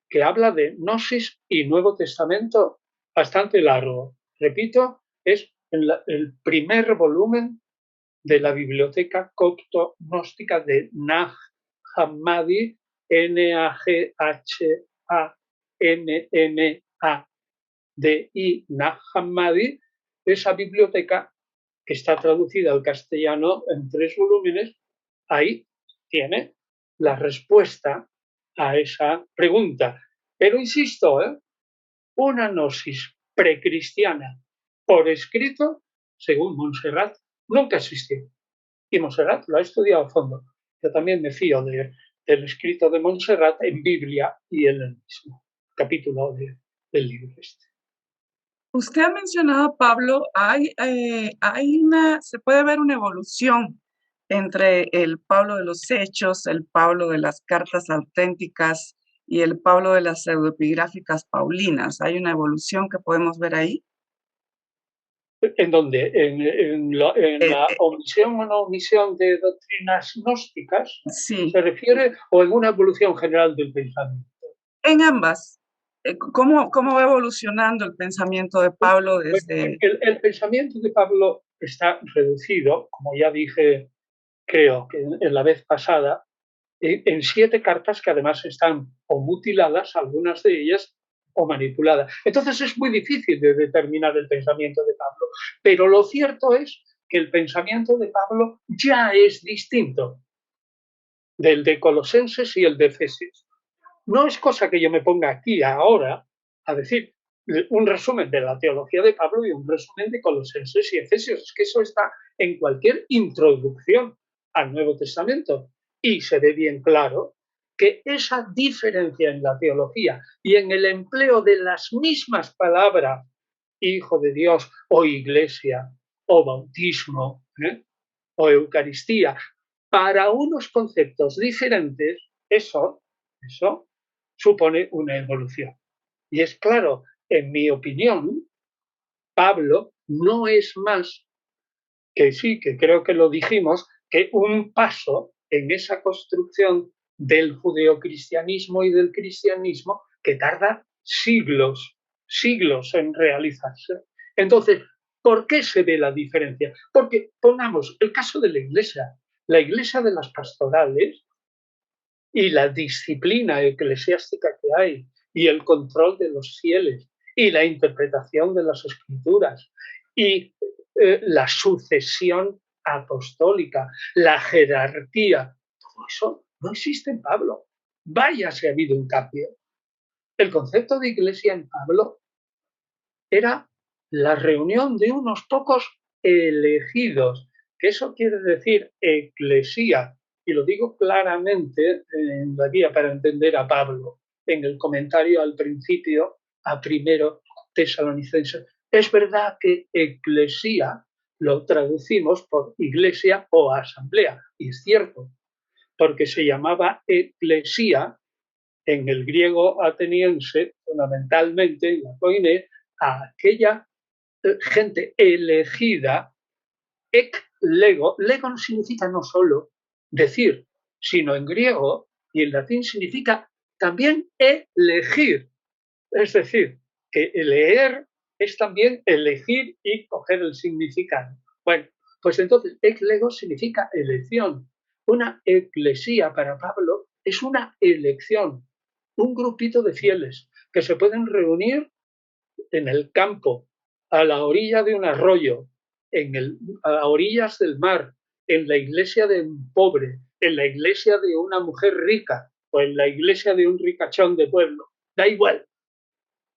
que habla de gnosis y Nuevo Testamento bastante largo. Repito, es el primer volumen de la biblioteca copto-gnóstica de Nag Hammadi, Naghammadi, Nag Hammadi, esa biblioteca que está traducida al castellano en 3 volúmenes, ahí tiene la respuesta a esa pregunta. Pero insisto, una gnosis precristiana por escrito, según Monserrat, nunca existió. Y Monserrat lo ha estudiado a fondo. Yo también me fío del escrito de Monserrat en Biblia y en el mismo capítulo del libro este. Usted ha mencionado, Pablo, se puede ver una evolución entre el Pablo de los Hechos, el Pablo de las cartas auténticas y el Pablo de las pseudoepigráficas paulinas. ¿Hay una evolución que podemos ver ahí? ¿En dónde? ¿En la omisión o no omisión de doctrinas gnósticas? Sí. ¿Se refiere o en una evolución general del pensamiento? En ambas. ¿Cómo va evolucionando el pensamiento de Pablo desde...? El pensamiento de Pablo está reducido, como ya dije, creo que en la vez pasada, en 7 cartas que además están o mutiladas, algunas de ellas, o manipuladas. Entonces es muy difícil de determinar el pensamiento de Pablo, pero lo cierto es que el pensamiento de Pablo ya es distinto del de Colosenses y el de Efesios. No es cosa que yo me ponga aquí ahora a decir un resumen de la teología de Pablo y un resumen de Colosenses y Efesios. Es que eso está en cualquier introducción al Nuevo Testamento. Y se ve bien claro que esa diferencia en la teología y en el empleo de las mismas palabras, Hijo de Dios o Iglesia o bautismo o Eucaristía, para unos conceptos diferentes, eso supone una evolución. Y es claro, en mi opinión, Pablo no es más que sí, que creo que lo dijimos, que un paso en esa construcción del judeocristianismo y del cristianismo que tarda siglos en realizarse. Entonces, ¿por qué se ve la diferencia? Porque pongamos el caso de la iglesia de las pastorales y la disciplina eclesiástica que hay y el control de los fieles y la interpretación de las escrituras y la sucesión apostólica, la jerarquía, todo eso no existe en Pablo. Vaya si ha habido un cambio. El concepto de iglesia en Pablo era la reunión de unos pocos elegidos, que eso quiere decir eclesía, y lo digo claramente en la guía para entender a Pablo, en el comentario al principio a 1 Tesalonicenses. Es verdad que eclesía lo traducimos por iglesia o asamblea, y es cierto, porque se llamaba eclesía en el griego ateniense, fundamentalmente en la koiné, a aquella gente elegida, lego no significa no solo decir, sino en griego y en latín significa también elegir. Es decir, que leer es también elegir y coger el significado. Bueno, pues entonces, lego significa elección. Una eclesía para Pablo es una elección, un grupito de fieles que se pueden reunir en el campo, a la orilla de un arroyo, a orillas del mar, en la iglesia de un pobre, en la iglesia de una mujer rica o en la iglesia de un ricachón de pueblo. Da igual,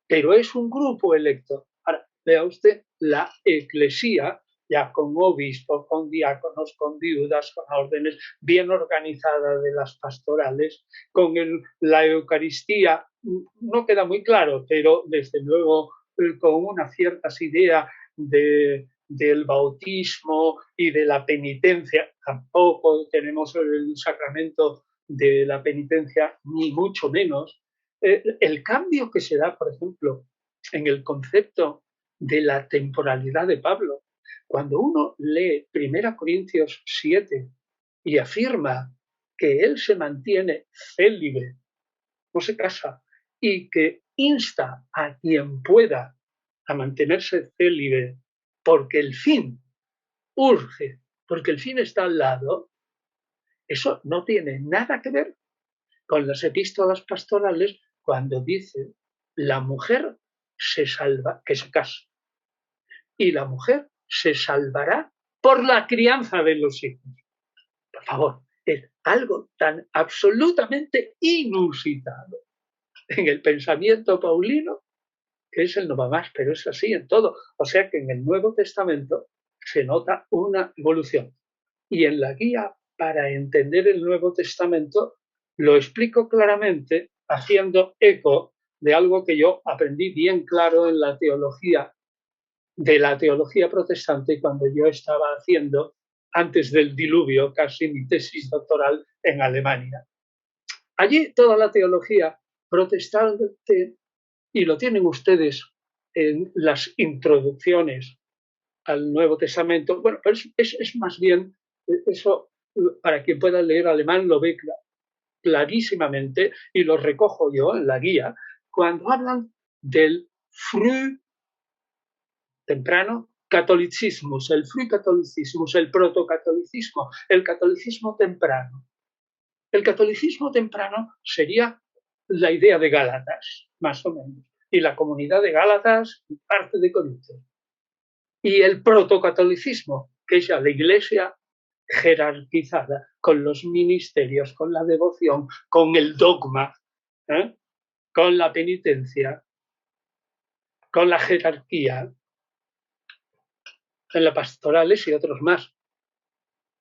pero es un grupo electo. Ahora, vea usted la eclesía, ya con obispos, con diáconos, con viudas, con órdenes, bien organizada de las pastorales, con la Eucaristía, no queda muy claro, pero desde luego con unas ciertas ideas del bautismo y de la penitencia. Tampoco tenemos el sacramento de la penitencia, ni mucho menos. El cambio que se da, por ejemplo, en el concepto de la temporalidad de Pablo, cuando uno lee 1 Corintios 7 y afirma que él se mantiene célibe, no se casa, y que insta a quien pueda a mantenerse célibe porque el fin urge, porque el fin está al lado, eso no tiene nada que ver con las epístolas pastorales cuando dice la mujer se salva, que se casa, y la mujer se salvará por la crianza de los hijos. Por favor, es algo tan absolutamente inusitado en el pensamiento paulino que es el no va más, pero es así en todo. O sea que en el Nuevo Testamento se nota una evolución. Y en la guía para entender el Nuevo Testamento lo explico claramente haciendo eco de algo que yo aprendí bien claro en la teología, de la teología protestante cuando yo estaba haciendo, antes del diluvio, casi mi tesis doctoral en Alemania. Allí toda la teología protestante, y lo tienen ustedes en las introducciones al Nuevo Testamento, bueno, pero es más bien, eso para quien pueda leer alemán lo ve clarísimamente y lo recojo yo en la guía, cuando hablan del früh, temprano, catolicismus, el frühcatolicismus, el protocatolicismo, el catolicismo temprano. El catolicismo temprano sería la idea de Gálatas, más o menos, y la comunidad de Gálatas, parte de Corinto. Y el protocatolicismo, que es ya la iglesia jerarquizada, con los ministerios, con la devoción, con el dogma, con la penitencia, con la jerarquía, en la pastorales y otros más.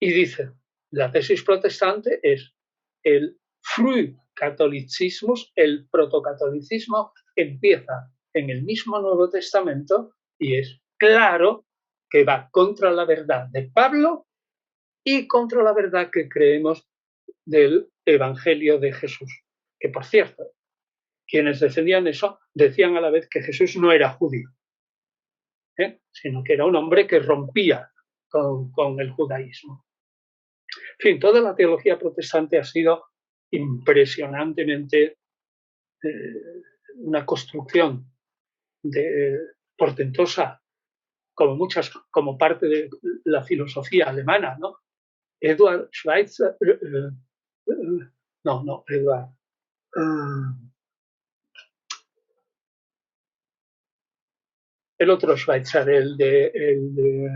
Y dice, la tesis protestante es el frühcatolicismus, el protocatolicismo empieza en el mismo Nuevo Testamento y es claro que va contra la verdad de Pablo y contra la verdad que creemos del Evangelio de Jesús. Que, por cierto, quienes defendían eso decían a la vez que Jesús no era judío, sino que era un hombre que rompía con el judaísmo. En fin, toda la teología protestante ha sido impresionantemente una construcción portentosa, como parte de la filosofía alemana, ¿no? Eduard Schweitzer, Eduard. El otro Schweitzer, el de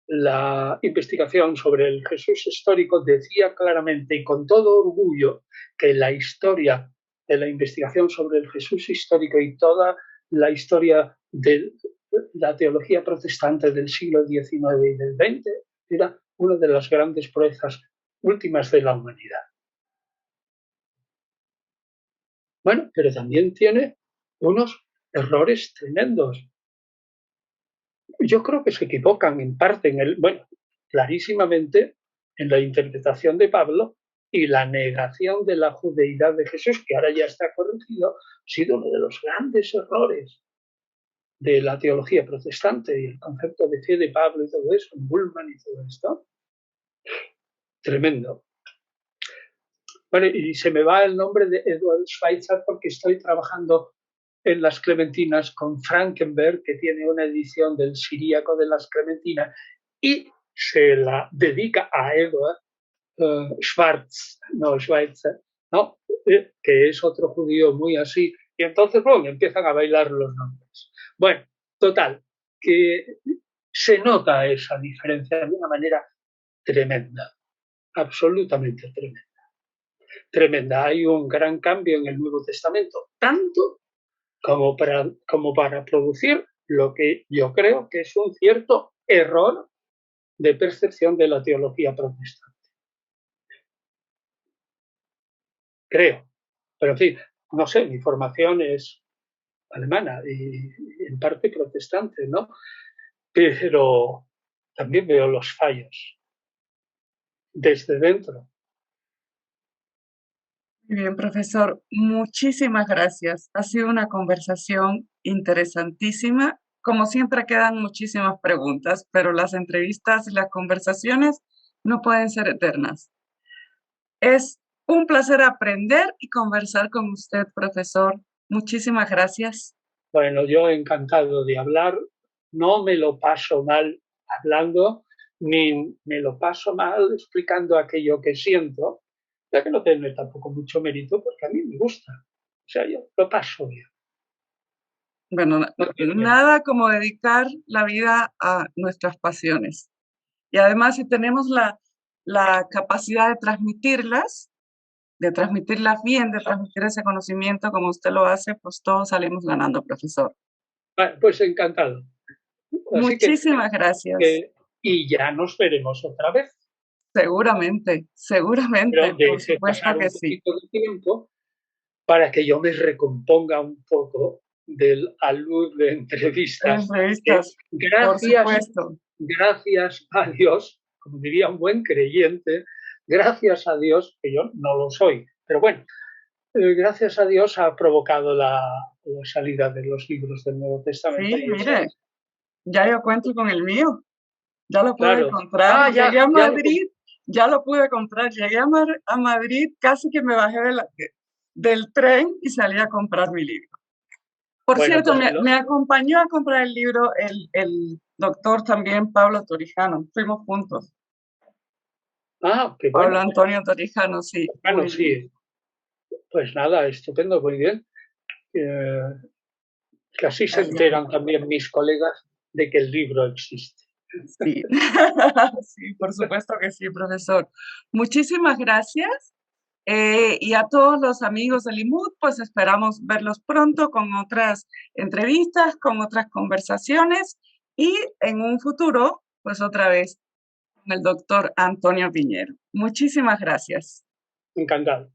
la investigación sobre el Jesús histórico, decía claramente y con todo orgullo que la historia de la investigación sobre el Jesús histórico y toda la historia de la teología protestante del siglo XIX y del XX era una de las grandes proezas últimas de la humanidad. Bueno, pero también tiene unos errores tremendos. Yo creo que se equivocan en parte bueno, clarísimamente en la interpretación de Pablo y la negación de la judeidad de Jesús, que ahora ya está corregido, ha sido uno de los grandes errores de la teología protestante y el concepto de fe de Pablo y todo eso, Bullman y todo esto. Tremendo. Bueno, y se me va el nombre de Edward Schweitzer porque estoy trabajando en las Clementinas con Frankenberg, que tiene una edición del Siríaco de las Clementinas, y se la dedica a Edward Schweitzer, ¿no? Que es otro judío muy así. Y entonces, bueno, empiezan a bailar los nombres. Bueno, total, que se nota esa diferencia de una manera tremenda, absolutamente tremenda. Tremenda. Hay un gran cambio en el Nuevo Testamento, tanto como para producir lo que yo creo que es un cierto error de percepción de la teología protestante. Creo. Pero en fin, no sé, mi formación es alemana y en parte protestante, ¿no? Pero también veo los fallos desde dentro. Muy bien, profesor, muchísimas gracias. Ha sido una conversación interesantísima. Como siempre quedan muchísimas preguntas, pero las entrevistas y las conversaciones no pueden ser eternas. Es un placer aprender y conversar con usted, profesor. Muchísimas gracias. Bueno, yo encantado de hablar. No me lo paso mal hablando, ni me lo paso mal explicando aquello que siento, ya que no tiene tampoco mucho mérito porque a mí me gusta. O sea, yo lo paso bien. Bueno, No tiene nada como dedicar la vida a nuestras pasiones. Y además, si tenemos la capacidad de transmitirlas bien, de transmitir ese conocimiento como usted lo hace, pues todos salimos ganando, profesor. Pues encantado. Así Muchísimas gracias. y ya nos veremos otra vez. Seguramente, seguramente, Pero por deje supuesto pasar que un sí. poquito de tiempo para que yo me recomponga un poco del alud de entrevistas. Entrevistas, por supuesto. Gracias a Dios, como diría un buen creyente, gracias a Dios, que yo no lo soy, pero bueno, gracias a Dios ha provocado la salida de los libros del Nuevo Testamento. Sí, mire, ya yo cuento con el mío. Ya lo pude Claro. comprar. Ya, Llegué a ya Madrid, ya lo pude comprar. Llegué a Madrid, casi que me bajé del tren y salí a comprar mi libro. Por bueno, cierto, pues me acompañó a comprar el libro el doctor también, Pablo Torijano. Fuimos juntos. qué Pablo bueno. Antonio Torijano, sí. Bueno, sí. Pues nada, estupendo, muy bien. Que así se enteran también mis colegas de que el libro existe. Sí, sí, por supuesto que sí, profesor. Muchísimas gracias. Y a todos los amigos del IMUD, pues esperamos verlos pronto con otras entrevistas, con otras conversaciones y en un futuro, pues otra vez con el doctor Antonio Piñero. Muchísimas gracias. Encantado.